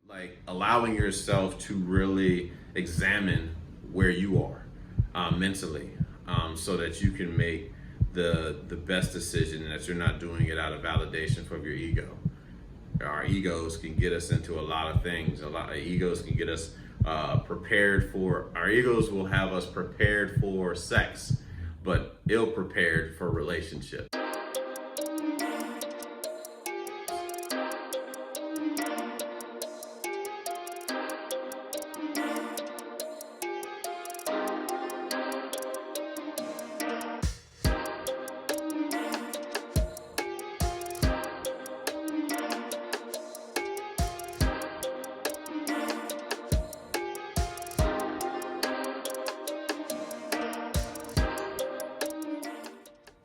Like allowing yourself to really examine where you are mentally, so that you can make the best decision, and that you're not doing it out of validation from your ego. Our egos can get us into a lot of things. A lot of egos can get us prepared for. Our egos will have us prepared for sex, but ill prepared for relationships.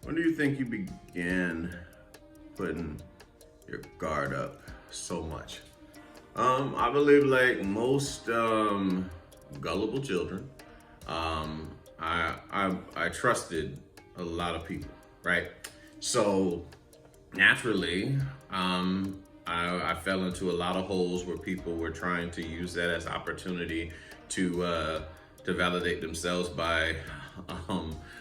When do you think you began putting your guard up so much? I believe, like most gullible children, I trusted a lot of people, right? So naturally, I fell into a lot of holes where people were trying to use that as opportunity to validate themselves by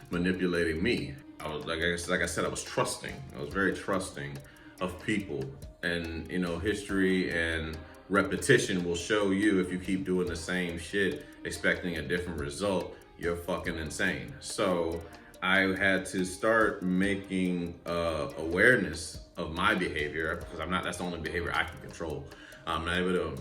manipulating me. I was like I said, I was trusting. I was very trusting of people, and history and repetition will show you, if you keep doing the same shit expecting a different result, you're fucking insane. So I had to start making awareness of my behavior, because that's the only behavior I can control. I'm not able to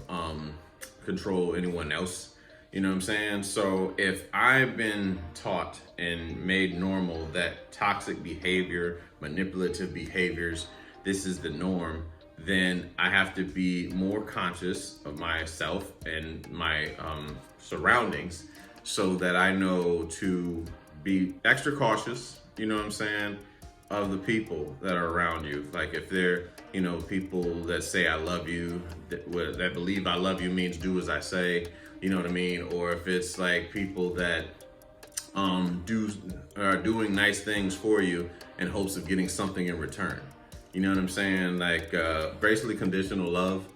control anyone else. You know what I'm saying? So if I've been taught and made normal that toxic behavior, manipulative behaviors, this is the norm, then I have to be more conscious of myself and my surroundings, so that I know to be extra cautious, you know what I'm saying, of the people that are around you. Like if they're, people that say I love you, that believe I love you means do as I say, you know what I mean? Or if it's like people that are doing nice things for you in hopes of getting something in return. You know what I'm saying? Like basically conditional love.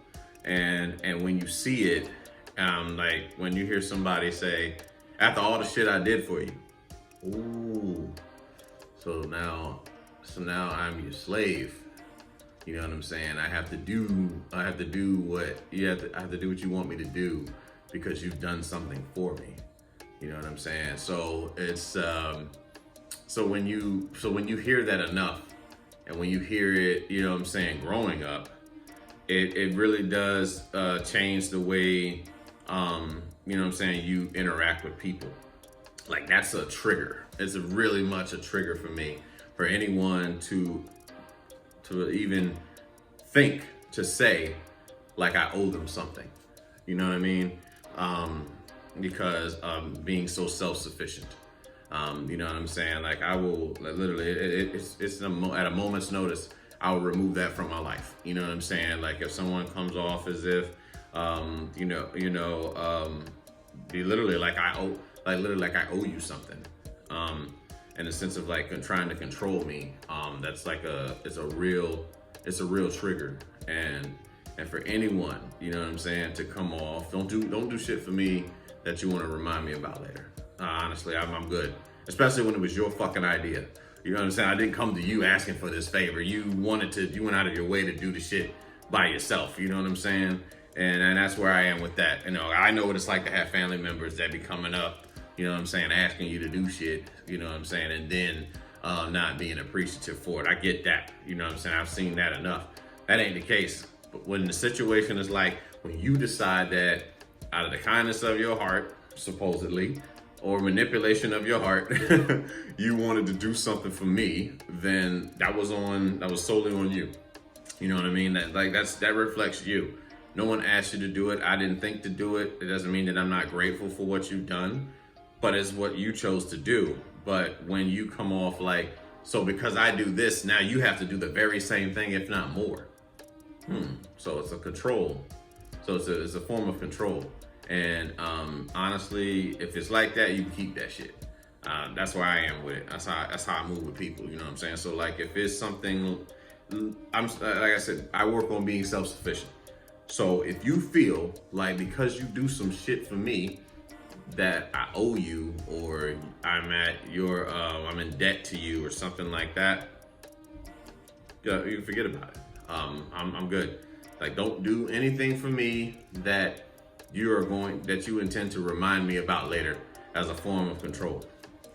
And when you see it, like when you hear somebody say, after all the shit I did for you, ooh, so now I'm your slave. You know what I'm saying? I have to do what I have to do what you want me to do, because you've done something for me. You know what I'm saying? So it's so when you hear that enough, and when you hear it, you know what I'm saying, growing up, it really does change the way you know what I'm saying, you interact with people. Like that's a trigger. It's really much a trigger for me, for anyone to even think to say like I owe them something. You know what I mean? Because being so self-sufficient. You know what I'm saying? Like I will literally, it's at a moment's notice, I'll remove that from my life. You know what I'm saying? Like if someone comes off as if, be literally like I owe you something. In the sense of like trying to control me. That's like it's a real trigger. And for anyone, you know what I'm saying, to come off, don't do shit for me that you want to remind me about later. Honestly, I'm good. Especially when it was your fucking idea. You know what I'm saying? I didn't come to you asking for this favor. You went out of your way to do the shit by yourself. You know what I'm saying? And that's where I am with that. I know what it's like to have family members that be coming up, you know what I'm saying, asking you to do shit, you know what I'm saying, and then not being appreciative for it. I get that. You know what I'm saying? I've seen that enough. That ain't the case. But when the situation is like, when you decide that out of the kindness of your heart, supposedly, or manipulation of your heart, you wanted to do something for me, then that was solely on you. You know what I mean? That reflects you. No one asked you to do it. I didn't think to do it. It doesn't mean that I'm not grateful for what you've done, but it's what you chose to do. But when you come off like, so because I do this, now you have to do the very same thing, if not more. So it's a control. So it's a form of control. And honestly, if it's like that, you can keep that shit. That's where I am with it. That's how I move with people. You know what I'm saying? So like, if it's something, like I said, I work on being self-sufficient. So if you feel like because you do some shit for me that I owe you, or I'm in debt to you or something like that, yeah, you can forget about it. I'm good. Like, don't do anything for me that you intend to remind me about later as a form of control.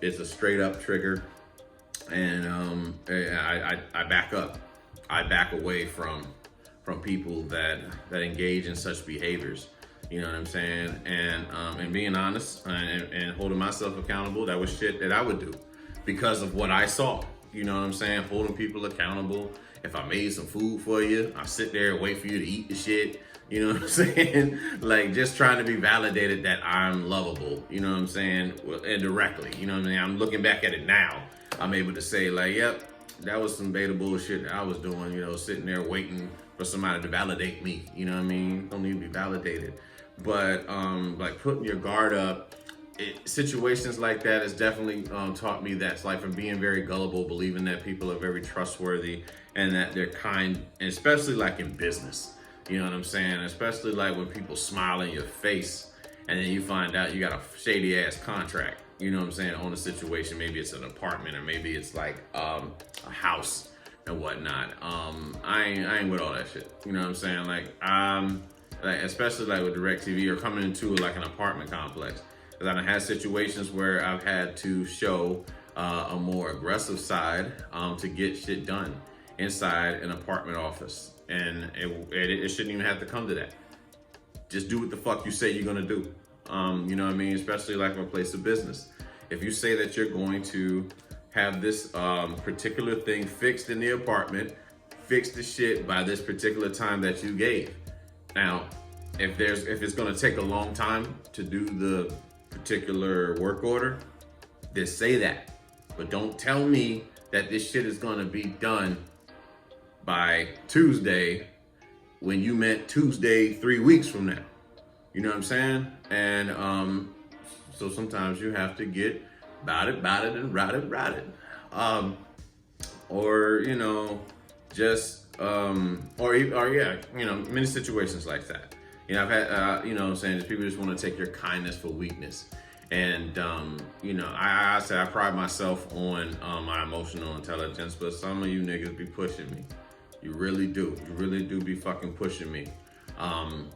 It's a straight up trigger, and I back up. I back away from people that engage in such behaviors. You know what I'm saying? And being honest and holding myself accountable, that was shit that I would do because of what I saw. You know what I'm saying? Holding people accountable. If I made some food for you, I sit there and wait for you to eat the shit. You know what I'm saying? Like, just trying to be validated that I'm lovable. You know what I'm saying? Well, indirectly. You know what I mean? I'm looking back at it now. I'm able to say, like, yep, that was some beta bullshit that I was doing. You know, sitting there waiting for somebody to validate me. You know what I mean? Don't need to be validated. But like putting your guard up, situations like that has definitely taught me that. It's like from being very gullible, believing that people are very trustworthy and that they're kind, and especially like in business. You know what I'm saying? Especially like when people smile in your face and then you find out you got a shady ass contract. You know what I'm saying? On a situation, maybe it's an apartment or maybe it's like a house and whatnot. I ain't with all that shit. You know what I'm saying? Like especially like with DirecTV or coming into like an apartment complex. Because I've had situations where I've had to show a more aggressive side to get shit done inside an apartment office. And it shouldn't even have to come to that. Just do what the fuck you say you're gonna do. You know what I mean? Especially like a place of business. If you say that you're going to have this particular thing fixed in the apartment, fix the shit by this particular time that you gave. Now, if it's gonna take a long time to do the particular work order, then say that. But don't tell me that this shit is gonna be done by Tuesday when you meant Tuesday 3 weeks from now. You know what I'm saying? And so sometimes you have to get about it, and ride it. Or, you know, just, or yeah, you know, many situations like that. You know, I've had, you know what I'm saying, people just want to take your kindness for weakness. And, you know, I say I pride myself on my emotional intelligence, but some of you niggas be pushing me. You really do. You really do be fucking pushing me.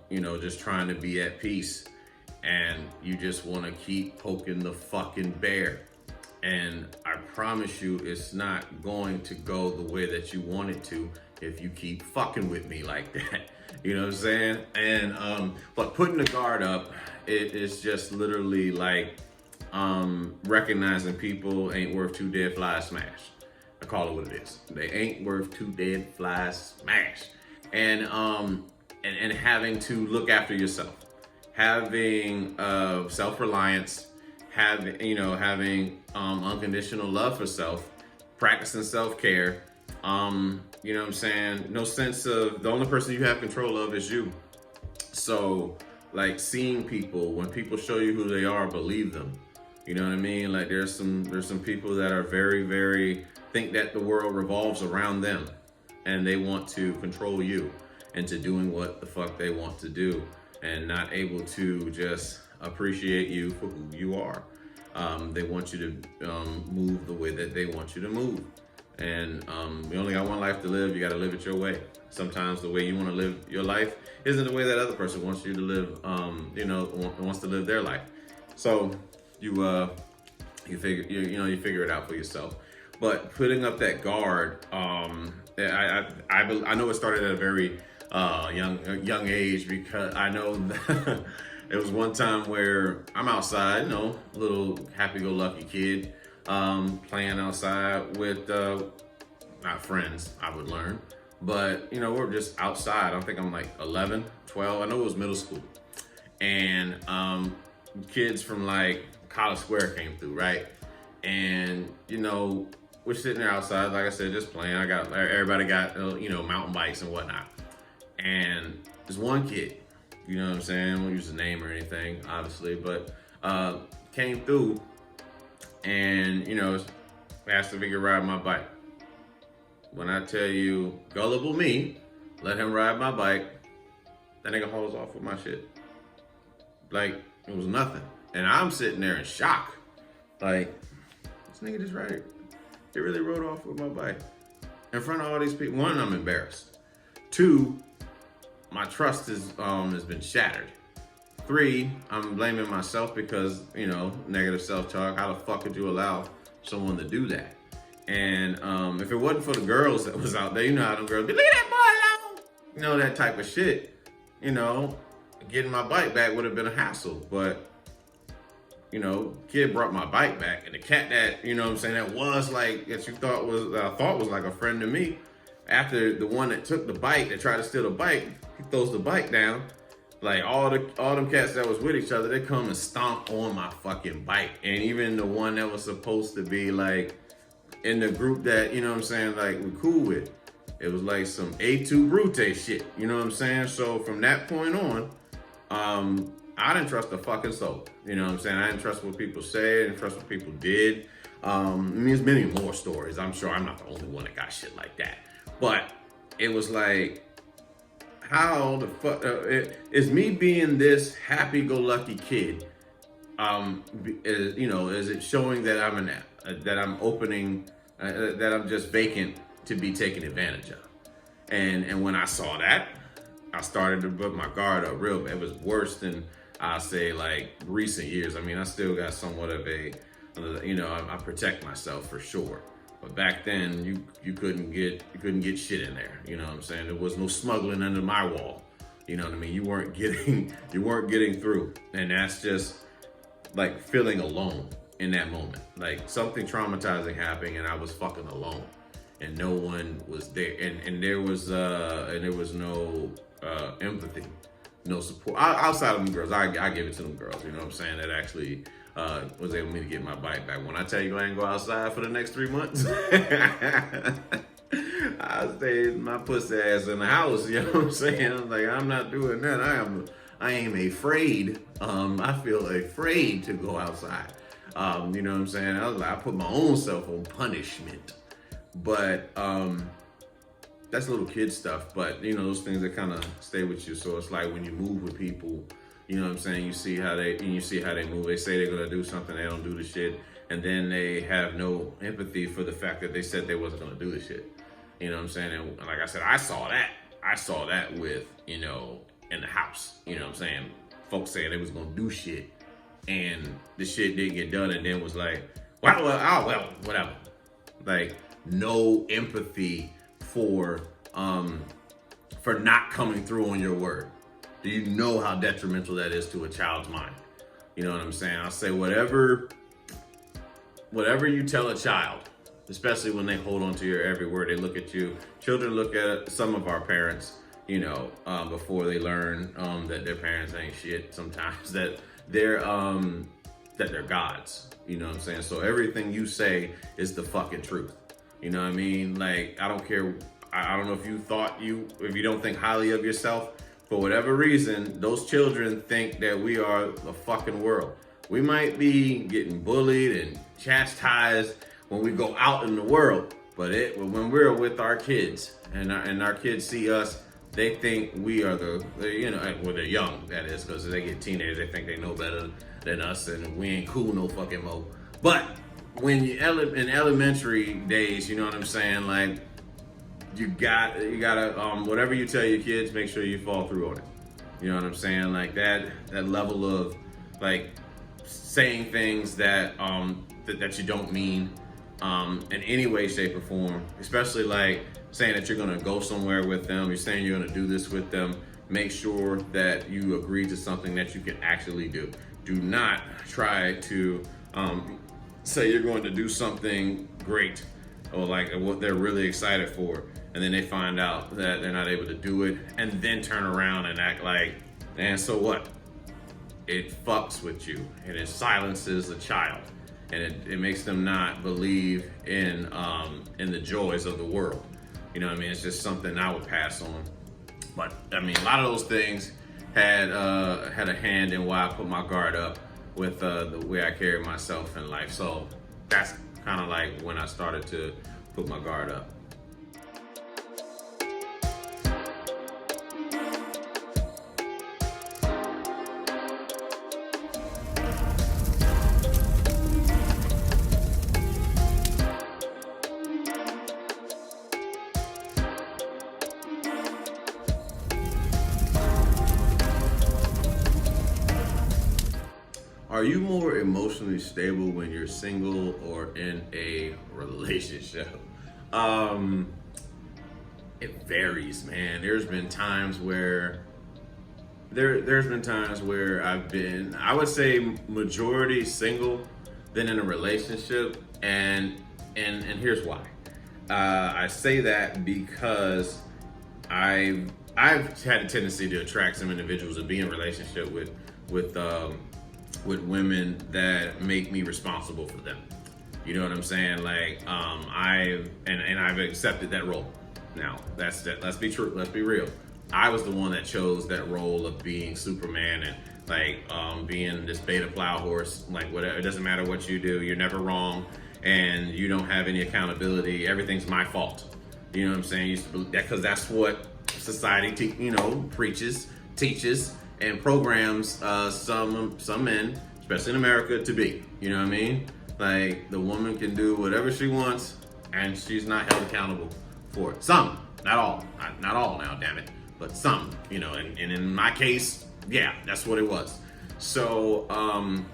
You know, just trying to be at peace. And you just want to keep poking the fucking bear. And I promise you, it's not going to go the way that you want it to if you keep fucking with me like that. You know what I'm saying? And, but putting the guard up, it is just literally like recognizing people ain't worth two dead flies smash. I call it what it is. They ain't worth two dead flies smash. And having to look after yourself. Having self-reliance, having unconditional love for self, practicing self-care, you know what I'm saying? No sense of, the only person you have control of is you. So, like, seeing people, when people show you who they are, believe them. You know what I mean? Like, there's some people that are very, very, think that the world revolves around them. And they want to control you into doing what the fuck they want to do. And not able to just appreciate you for who you are. They want you to move the way that they want you to move. And you only got one life to live, you gotta live it your way. Sometimes the way you wanna live your life isn't the way that other person wants you to live, wants to live their life. So you figure it out for yourself. But putting up that guard, I know it started at a very young age, because I know that it was one time where I'm outside, you know, little happy-go-lucky kid, playing outside with not friends, I would learn, but you know, we're just outside. I think I'm like 11, 12. I know it was middle school, and kids from like College Square came through, right? And you know, we're sitting there outside, like I said, just playing. Everybody got mountain bikes and whatnot. And there's one kid, you know what I'm saying? I won't use his name or anything, obviously, but came through and, you know, asked if he could ride my bike. When I tell you, gullible me, let him ride my bike. That nigga hauls off with my shit. Like, it was nothing. And I'm sitting there in shock. Like, this nigga just right. He really rode off with my bike. In front of all these people. One, I'm embarrassed. Two, my trust has been shattered. Three, I'm blaming myself because, negative self-talk. How the fuck could you allow someone to do that? And if it wasn't for the girls that was out there, you know how them girls be, leave that boy alone. That type of shit. Getting my bike back would have been a hassle. But, kid brought my bike back. And the cat that, that was like, that you thought was like a friend to me. After the one that took the bike, that tried to steal the bike, he throws the bike down. Like all them cats that was with each other, they come and stomp on my fucking bike. And even the one that was supposed to be like in the group that, like we cool with, it was like some A2 Brute shit. You know what I'm saying? So from that point on, I didn't trust a fucking soul. You know what I'm saying? I didn't trust what people said. I didn't trust what people did. There's many more stories. I'm sure I'm not the only one that got shit like that. But it was like, how the fuck is me being this happy-go-lucky kid? Is it showing that I'm opening, that I'm just vacant to be taken advantage of? And when I saw that, I started to put my guard up real bad. It was worse than I say like recent years. I mean, I still got somewhat of I protect myself for sure. But back then, you couldn't get shit in there. You know what I'm saying? There was no smuggling under my wall. You know what I mean? You weren't getting through. And that's just like feeling alone in that moment. Like something traumatizing happened and I was fucking alone. And no one was there. And there was no empathy, no support. Outside of them girls, I give it to them girls, you know what I'm saying? That actually was able to get my bike back. When I tell you I ain't go outside for the next 3 months, I stayed my pussy ass in the house, you know what I'm saying? Like, I'm not doing that. I am afraid. I feel afraid to go outside. You know what I'm saying? I put my own self on punishment. But that's little kid stuff. But those things that kind of stay with you. So it's like when you move with people, you know what I'm saying? You see how they move. They say they're gonna do something, they don't do the shit, and then they have no empathy for the fact that they said they wasn't gonna do the shit. You know what I'm saying? And like I said, I saw that with in the house. You know what I'm saying? Folks saying they was gonna do shit, and the shit didn't get done, and then was like, well, whatever. Like no empathy for not coming through on your word. Do you know how detrimental that is to a child's mind? You know what I'm saying? I'll say whatever you tell a child, especially when they hold on to your every word, they look at you. Children look at some of our parents, before they learn that their parents ain't shit sometimes, that they're gods. You know what I'm saying? So everything you say is the fucking truth. You know what I mean? Like, I don't care. I don't know if you don't think highly of yourself. For whatever reason, those children think that we are the fucking world. We might be getting bullied and chastised when we go out in the world, but when we're with our kids and our kids see us, they think we are they're young, that is, because they get teenagers, they think they know better than us and we ain't cool no fucking more. But when you're in elementary days, you know what I'm saying? Like, you gotta whatever you tell your kids, make sure you fall through on it. You know what I'm saying? Like that level of like saying things that that you don't mean in any way, shape, or form. Especially like saying that you're gonna go somewhere with them. You're saying you're gonna do this with them. Make sure that you agree to something that you can actually do. Do not try to say you're going to do something great or like what they're really excited for, and then they find out that they're not able to do it, and then turn around and act like, and so what? It fucks with you, and it silences a child, and it makes them not believe in the joys of the world. You know what I mean? It's just something I would pass on. But I mean, a lot of those things had a hand in why I put my guard up with the way I carry myself in life. So that's kind of like when I started to put my guard up. Are you more emotionally stable when you're single or in a relationship? Um, it varies, man. There's been times where I've been, I would say, majority single, then in a relationship, and here's why. I say that because I've had a tendency to attract some individuals and be in a relationship with with women that make me responsible for them. You know what I'm saying? Like I've accepted that role. Now that's that. Let's be true. Let's be real. I was the one that chose that role of being Superman and being this beta plow horse. Like whatever, it doesn't matter what you do, you're never wrong, and you don't have any accountability. Everything's my fault. You know what I'm saying? Because that's what society, preaches, teaches, and programs some men, especially in America, to be. You know what I mean? Like the woman can do whatever she wants, and she's not held accountable for it. Some, not all, not all. Now, damn it, but some. And in my case, yeah, that's what it was. So, I'm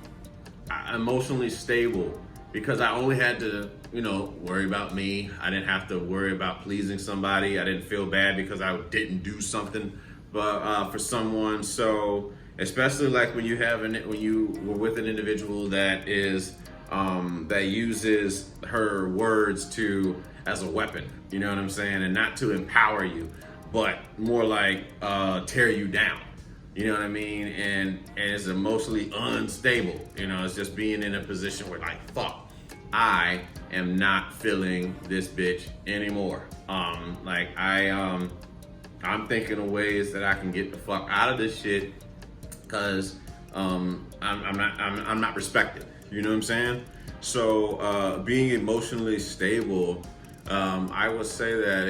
emotionally stable because I only had to, worry about me. I didn't have to worry about pleasing somebody. I didn't feel bad because I didn't do something, but for someone. So, especially like when you were with an individual that is that uses her words as a weapon. You know what I'm saying, and not to empower you, but more like tear you down. You know what I mean? And it's emotionally unstable. It's just being in a position where like, fuck, I am not feeling this bitch anymore. I'm thinking of ways that I can get the fuck out of this shit because I'm not respected. You know what I'm saying? So being emotionally stable, I would say that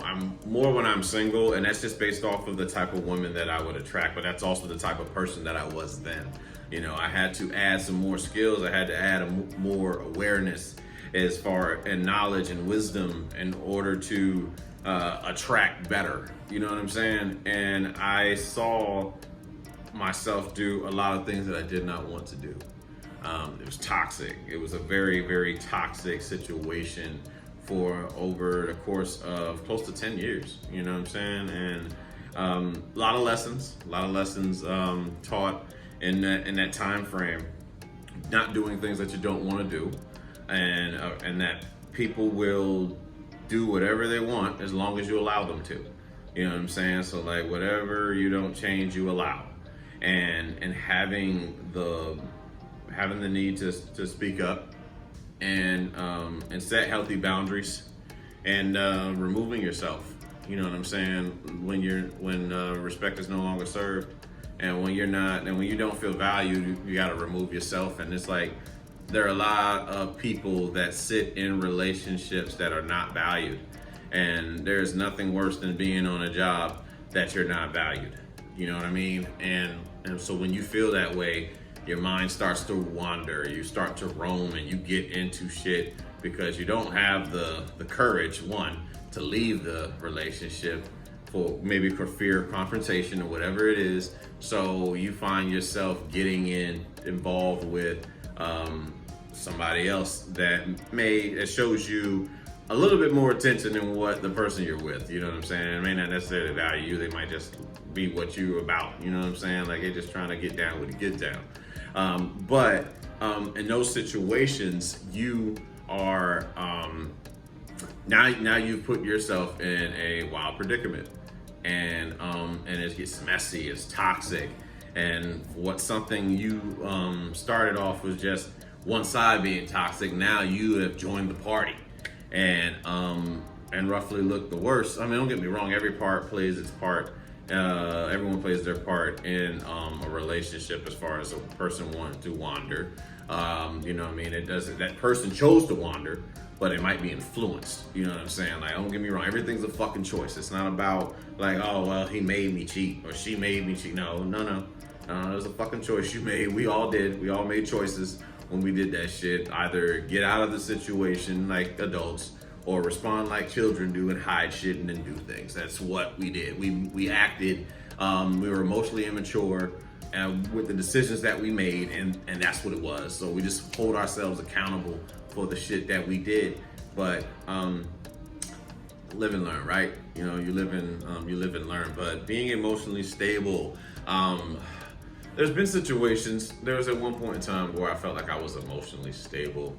I'm more when I'm single, and that's just based off of the type of woman that I would attract, but that's also the type of person that I was then. I had to add some more skills. I had to add more awareness and knowledge and wisdom in order to attract better. You know what I'm saying? And I saw myself do a lot of things that I did not want to do. It was toxic. It was a very, very toxic situation for over the course of close to 10 years. You know what I'm saying? And a lot of lessons taught in that time frame. Not doing things that you don't want to do, and that people will do whatever they want as long as you allow them to. You know what I'm saying? So like whatever you don't change, you allow, and having the need to speak up and set healthy boundaries and removing yourself. You know what I'm saying? When respect is no longer served, and when you don't feel valued, you got to remove yourself. And it's like there are a lot of people that sit in relationships that are not valued, and there's nothing worse than being on a job that you're not valued. You know what I mean? And so when you feel that way, your mind starts to wander, you start to roam, and you get into shit because you don't have the courage, one, to leave the relationship for fear of confrontation or whatever it is. So you find yourself getting involved with somebody else that shows you a little bit more attention than what the person you're with. You know what I'm saying? It may not necessarily value you. They might just be what you're about. You know what I'm saying? Like they're just trying to get down with the get down. But in those situations, you are now you've put yourself in a wild predicament, and it gets messy, it's toxic, and something you started off was just one side being toxic. Now you have joined the party, and roughly look the worst. I mean, don't get me wrong, every part plays its part. Everyone plays their part in a relationship as far as a person wanting to wander. You know what I mean? That person chose to wander, but it might be influenced. You know what I'm saying? Like, don't get me wrong, everything's a fucking choice. It's not about like, oh, well, he made me cheat or she made me cheat. No. It was a fucking choice you made. We all did. We all made choices when we did that shit. Either get out of the situation like adults, or respond like children do and hide shit and then do things. That's what we did. We acted. We were emotionally immature. with the decisions that we made, and that's what it was. So we just hold ourselves accountable for the shit that we did. But live and learn, right? You know, you live and learn. But being emotionally stable, there's been situations. There was at one point in time where I felt like I was emotionally stable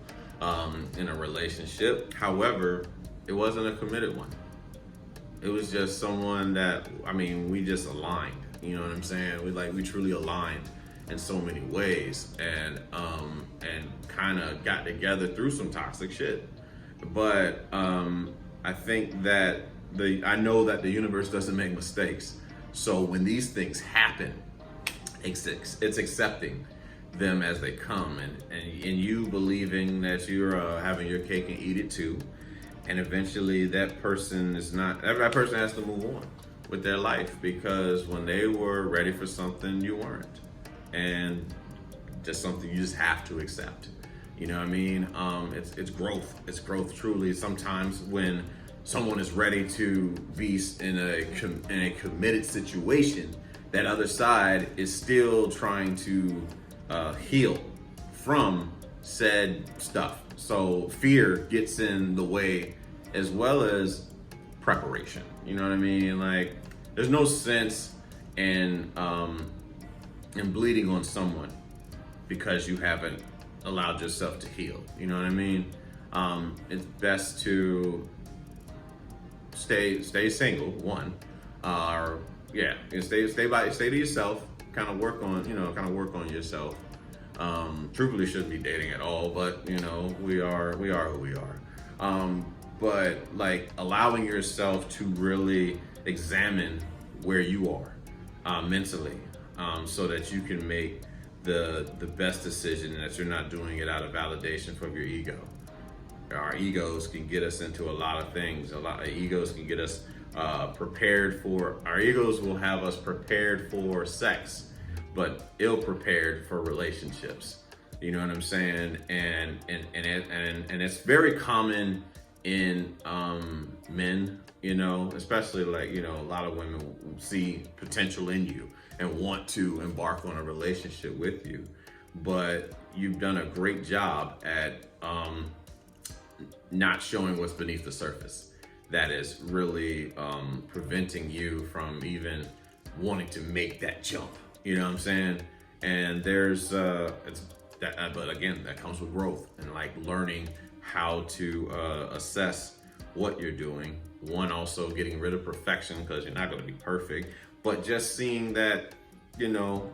in a relationship. However, it wasn't a committed one. It was just someone that, I mean, we just aligned. You know what I'm saying? We truly aligned in so many ways, and kind of got together through some toxic shit. But I think that I know that the universe doesn't make mistakes. So when these things happen, it's accepting them as they come, and you believing that you're having your cake and eat it too. And eventually that person has to move on with their life, because when they were ready for something, you weren't. And just something you just have to accept. You know what I mean? It's growth. It's growth truly. Sometimes when someone is ready to be in a committed situation, that other side is still trying to heal from said stuff. So fear gets in the way, as well as preparation. You know what I mean? Like, there's no sense in bleeding on someone because you haven't allowed yourself to heal. You know what I mean? It's best to stay single. One, and stay to yourself. Kind of work on yourself. Truthfully, shouldn't be dating at all, but you know, we are who we are. But like allowing yourself to really examine where you are mentally, so that you can make the best decision, and that you're not doing it out of validation from your ego. Our egos can get us into a lot of things. A lot of egos can get us prepared for. Our egos will have us prepared for sex, but ill prepared for relationships. You know what I'm saying? And it's very common in men, you know, especially like, you know, a lot of women see potential in you and want to embark on a relationship with you, but you've done a great job at not showing what's beneath the surface. That is really preventing you from even wanting to make that jump. You know what I'm saying? And there's but again, that comes with growth and like learning how to assess what you're doing. One, also getting rid of perfection, because you're not going to be perfect, but just seeing that, you know,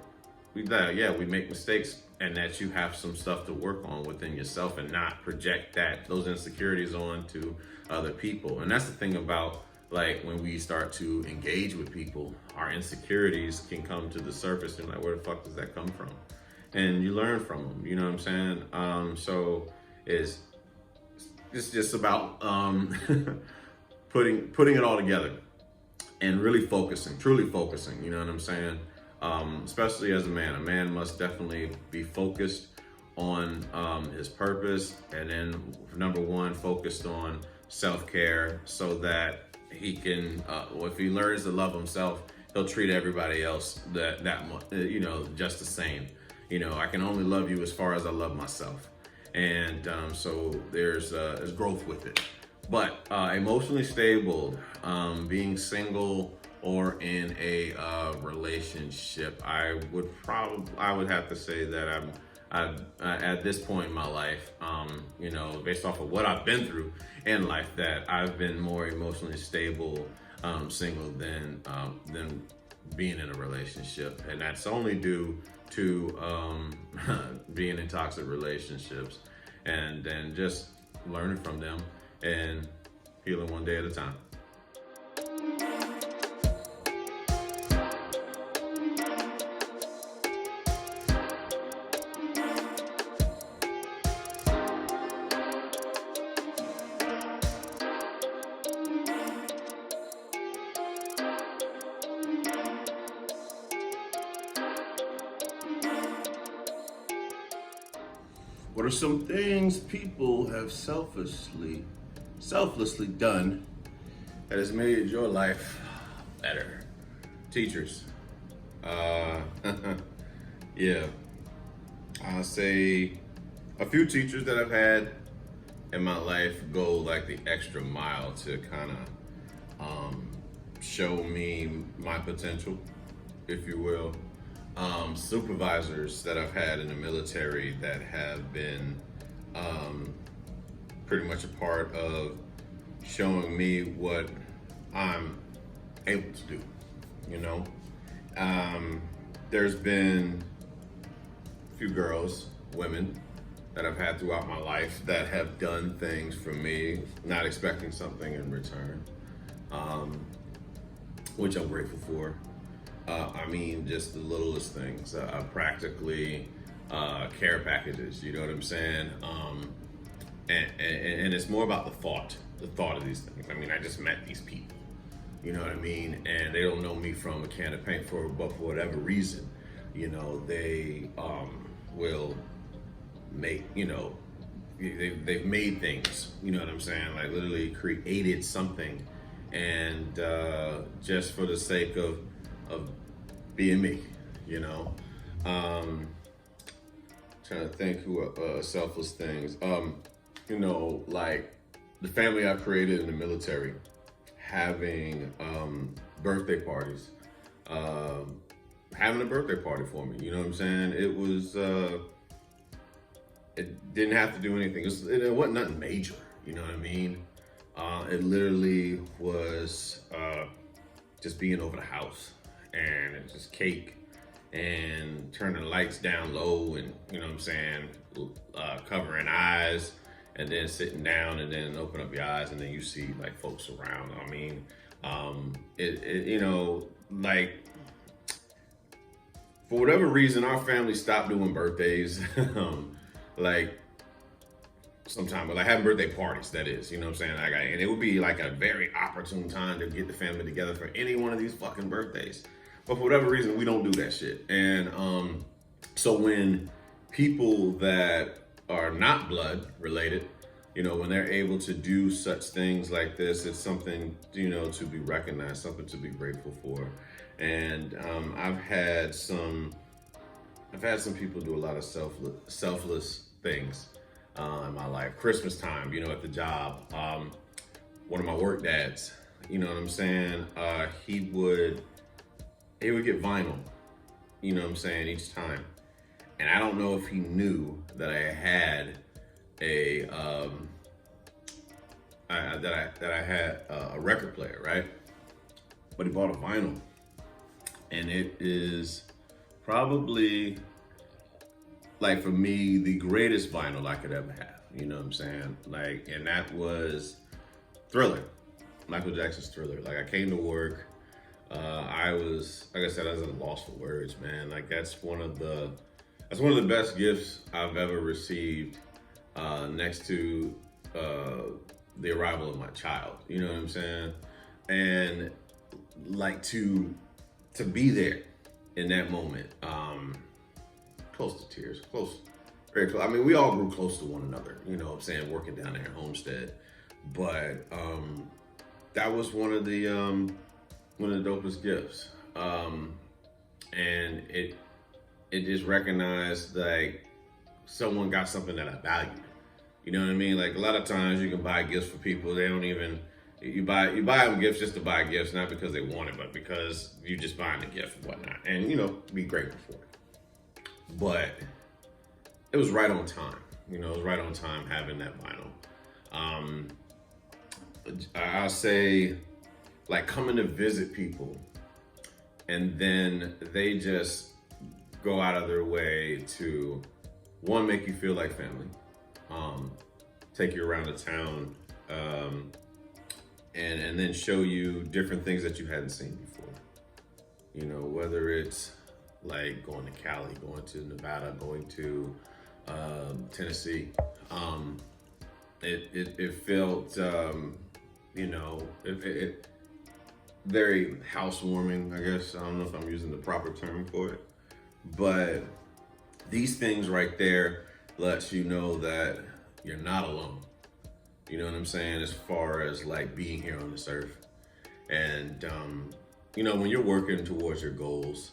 we make mistakes, and that you have some stuff to work on within yourself, and not project those insecurities onto other people. And that's the thing about, like, when we start to engage with people, our insecurities can come to the surface, and like, where the fuck does that come from? And you learn from them, you know what I'm saying? So it's just about putting it all together and really truly focusing, you know what I'm saying? Especially as a man must definitely be focused on his purpose, and then number one, focused on self-care, so that he can, if he learns to love himself, he'll treat everybody else that much, you know, just the same. You know, I can only love you as far as I love myself, and so there's growth with it. But emotionally stable, being single or in a relationship, I would have to say that I'm at this point in my life, you know, based off of what I've been through in life, that I've been more emotionally stable single than being in a relationship, and that's only due to being in toxic relationships, and then just learning from them and healing one day at a time. What are some things people have selflessly done that has made your life better? Teachers. Yeah, I say a few teachers that I've had in my life go like the extra mile to kind of show me my potential, if you will. Supervisors that I've had in the military that have been um, pretty much a part of showing me what I'm able to do. You know, um, there's been a few girls, women that I've had throughout my life that have done things for me, not expecting something in return, um, which I'm grateful for. I mean, just the littlest things, practically care packages. You know what I'm saying? And it's more about the thought of these things. I mean, I just met these people. You know what I mean? And they don't know me from a can of paint but for whatever reason, they will make, they've made things, you know what I'm saying? Like literally created something, and just for the sake of being me, you know. Um, Trying to think who selfless things. Like the family I created in the military, having birthday parties, having a birthday party for me. You know what I'm saying? It was. It didn't have to do anything. It wasn't nothing major. You know what I mean? It literally was just being over the house, and it's just cake and turning the lights down low, and you know what I'm saying, covering eyes, and then sitting down, and then open up your eyes, and then you see like folks around. I mean, like for whatever reason, our family stopped doing birthdays. Like sometimes, like having birthday parties, that is, you know what I'm saying? And it would be like a very opportune time to get the family together for any one of these fucking birthdays. But for whatever reason, we don't do that shit. And so when people that are not blood related, when they're able to do such things like this, it's something, to be recognized, something to be grateful for. And I've had some people do a lot of selfless things in my life. Christmas time, at the job. One of my work dads, you know what I'm saying? He would get vinyl, you know what I'm saying, each time. And I don't know if he knew that I had a record player, right? But he bought a vinyl, and it is probably, like, for me, the greatest vinyl I could ever have. You know what I'm saying? Like, and that was Thriller, Michael Jackson's Thriller. Like, I came to work. I was, like I said, I was at a loss for words, man. Like, that's one of the best gifts I've ever received, next to the arrival of my child. You know what I'm saying? And like to be there in that moment, close to tears, very close. I mean, we all grew close to one another. You know what I'm saying? Working down there at Homestead, but that was one of the dopest gifts, and it just recognized like someone got something that I valued. You know what I mean? Like a lot of times you can buy gifts for people, they don't even, you buy them gifts just to buy gifts, not because they want it, but because you just buying the gift and whatnot, and be grateful for it. But it was right on time. It was right on time having that vinyl. I'll say, like, coming to visit people, and then they just go out of their way to, one, make you feel like family, take you around the town, and then show you different things that you hadn't seen before. Whether it's like going to Cali, going to Nevada, going to Tennessee. It felt, it very housewarming, I guess. I don't know if I'm using the proper term for it, but these things right there lets you know that you're not alone. You know what I'm saying? As far as like being here on this earth. And, when you're working towards your goals,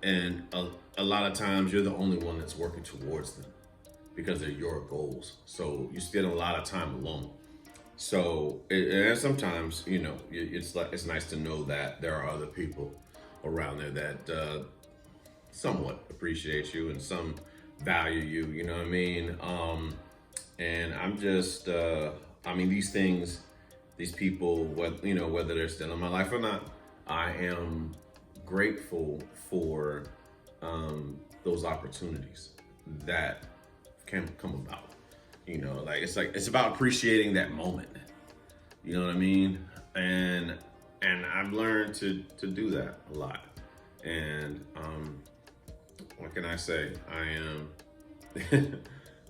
And a lot of times you're the only one that's working towards them because they're your goals. So you spend a lot of time alone. So and sometimes, it's nice to know that there are other people around there that somewhat appreciate you and some value you. You know what I mean? And I'm just, these things, these people, whether they're still in my life or not, I am grateful for those opportunities that can come about. It's about appreciating that moment. You know what I mean? And I've learned to do that a lot. And what can I say? I am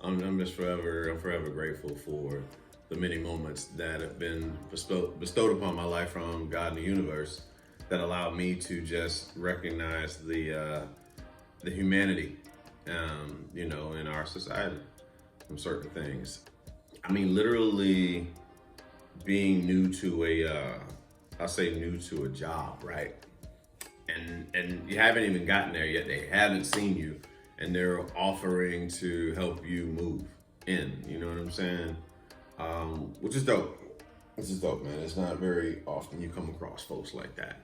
I'm forever grateful for the many moments that have been bestowed upon my life from God and the universe that allowed me to just recognize the humanity, in our society from certain things. I mean, literally being new to I'll say new to a job, right? And you haven't even gotten there yet. They haven't seen you, and they're offering to help you move in. You know what I'm saying? Which is dope. This is dope, man. It's not very often you come across folks like that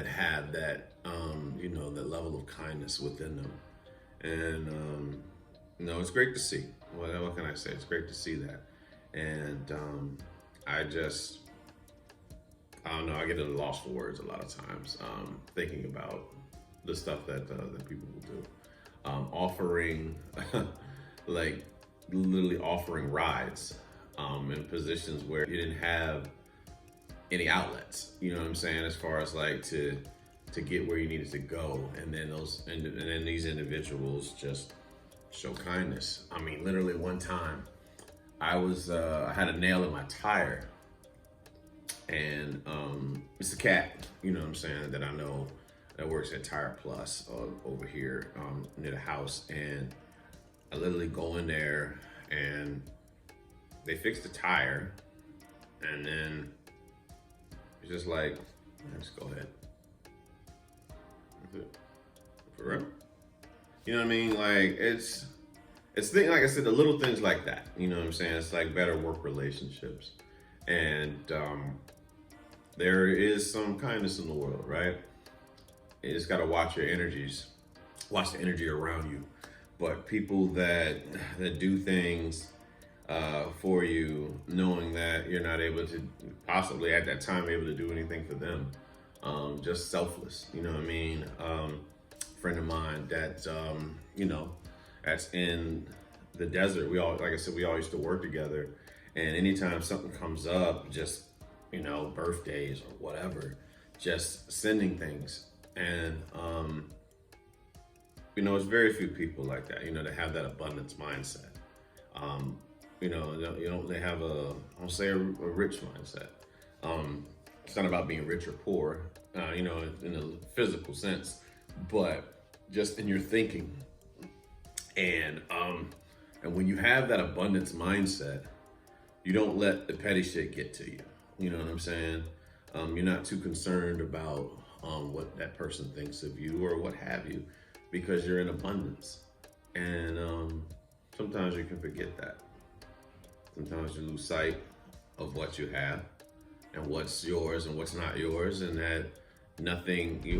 have that, that level of kindness within them. And, it's great to see. What can I say? It's great to see that. And I don't know, I get at a loss for words a lot of times, thinking about the stuff that people will do. Offering, like literally offering rides in positions where you didn't have any outlets, you know what I'm saying, as far as like to get where you needed to go. And then then these individuals just show kindness. I mean, literally one time I had a nail in my tire, and it's a cat, you know what I'm saying, that I know that works at Tire Plus over here near the house. And I literally go in there and they fix the tire, and then it's just like, just go ahead. That's it. For real. You know what I mean? Like it's things, like I said, the little things like that. You know what I'm saying? It's like better work relationships. And there is some kindness in the world, right? You just gotta watch your energies, watch the energy around you. But people that do things for you, knowing that you're not able to possibly at that time able to do anything for them, just selfless. You know what I mean? Friend of mine that that's in the desert. We all, like I said, we all used to work together, and anytime something comes up, just birthdays or whatever, just sending things. And there's very few people like that, that have that abundance mindset. They have I'll say a rich mindset. It's not about being rich or poor, in a physical sense, but just in your thinking. And when you have that abundance mindset, you don't let the petty shit get to you. You know what I'm saying? You're not too concerned about what that person thinks of you or what have you, because you're in abundance. And sometimes you can forget that. Sometimes you lose sight of what you have and what's yours and what's not yours, and that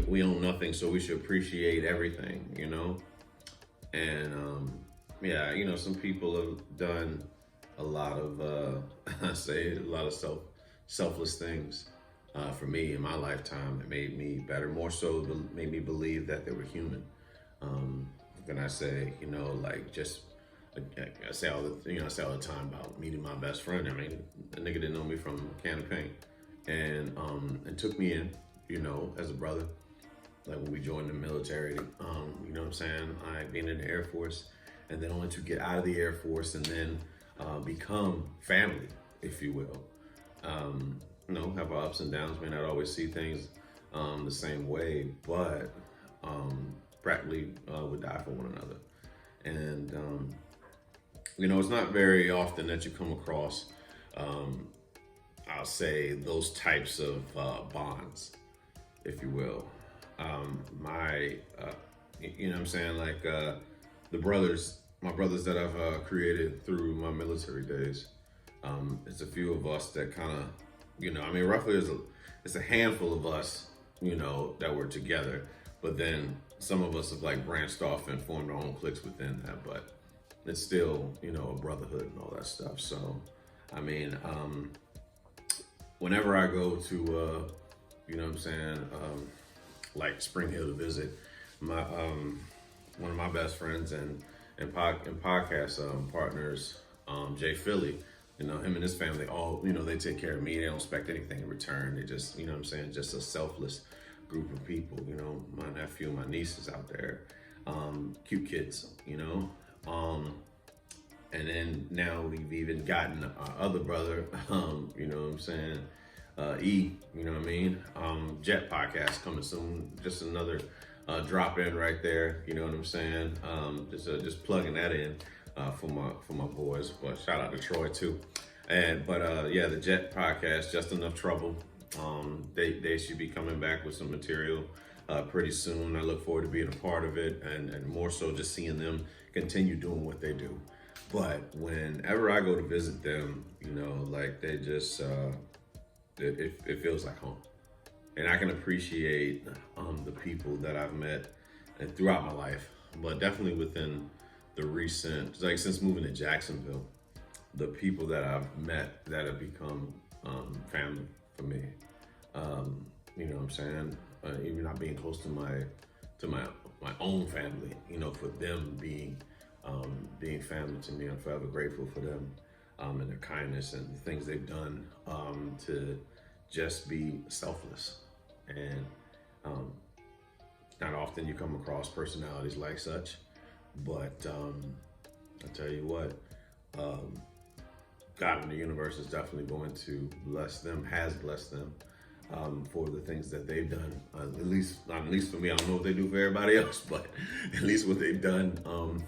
we own nothing, so we should appreciate everything, And some people have done a lot of selfless things for me in my lifetime that made me better, more so made me believe that they were human. Can I say, I say all the time about meeting my best friend. I mean, the nigga didn't know me from a can of paint, and took me in, as a brother. Like when we joined the military, you know what I'm saying? I being in the Air Force, and then only to get out of the Air Force and then become family, if you will. Have our ups and downs, may not always see things the same way, but practically would die for one another. And it's not very often that you come across, I'll say, those types of bonds, if you will. My You know what I'm saying? Like the brothers, my brothers that I've created through my military days. It's a few of us that kind of, I mean, roughly it's a handful of us, that were together. But then some of us have like branched off and formed our own cliques within that. But it's still, a brotherhood and all that stuff. So, I mean, whenever I go to, you know what I'm saying, like Spring Hill to visit, my one of my best friends and podcast partners, Jay Philly, him and his family, all, they take care of me. They don't expect anything in return. They just, what I'm saying, just a selfless group of people, my nephew, my nieces out there, cute kids, and then now we've even gotten our other brother, you know what I'm saying, you know what I mean? Jet podcast coming soon. Just another drop in right there. You know what I'm saying? Just plugging that in for my boys. But shout out to Troy too. But yeah, the Jet podcast, Just Enough Trouble. They should be coming back with some material pretty soon. I look forward to being a part of it, and more so just seeing them continue doing what they do. But whenever I go to visit them, like they just it feels like home, and I can appreciate the people that I've met and throughout my life, but definitely within the recent, like since moving to Jacksonville, the people that I've met that have become family for me. You know what I'm saying? Even not being close to my own family, for them being family to me, I'm forever grateful for them and their kindness and the things they've done to just be selfless. And not often you come across personalities like such, but I tell you what, God in the universe is definitely going to bless them, has blessed them for the things that they've done. At least for me. I don't know what they do for everybody else, but at least what they've done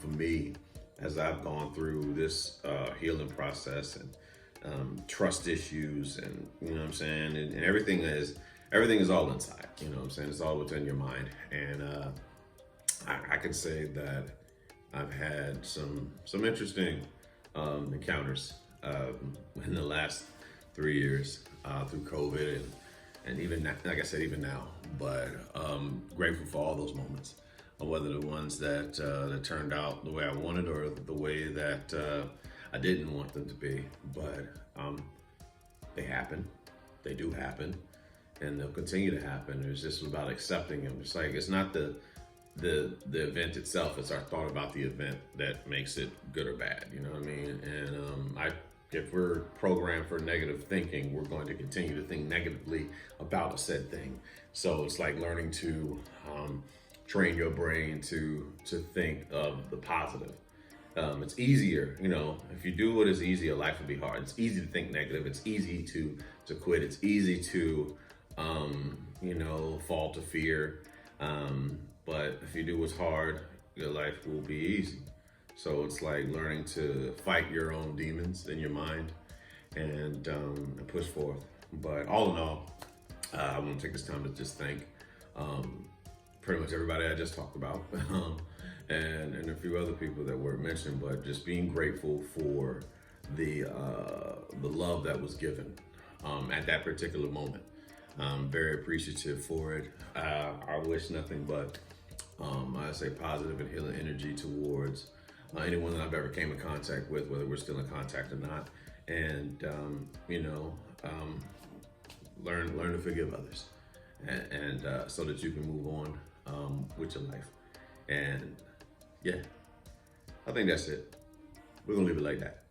for me as I've gone through this healing process and trust issues, and you know what I'm saying, and everything is all inside. You know what I'm saying? It's all within your mind, and I can say that I've had some interesting encounters in the last 3 years through COVID and even now, like I said, even now. But grateful for all those moments, whether the ones that turned out the way I wanted or the way that I didn't want them to be. But they happen. They do happen, and they'll continue to happen. It's just about accepting them. It's like it's not the event itself, it's our thought about the event that makes it good or bad. You know what I mean? And if we're programmed for negative thinking, we're going to continue to think negatively about a said thing. So it's like learning to train your brain to think of the positive. It's easier, if you do what is easy, your life will be hard. It's easy to think negative. It's easy to quit. It's easy to, fall to fear. But if you do what's hard, your life will be easy. So it's like learning to fight your own demons in your mind and push forth. But all in all, I want to take this time to just thank pretty much everybody I just talked about and a few other people that were mentioned, but just being grateful for the love that was given at that particular moment. I'm very appreciative for it. I wish nothing but I say positive and healing energy towards anyone that I've ever came in contact with, whether we're still in contact or not, and learn to forgive others, and so that you can move on with your life. And yeah, I think that's it. We're gonna leave it like that.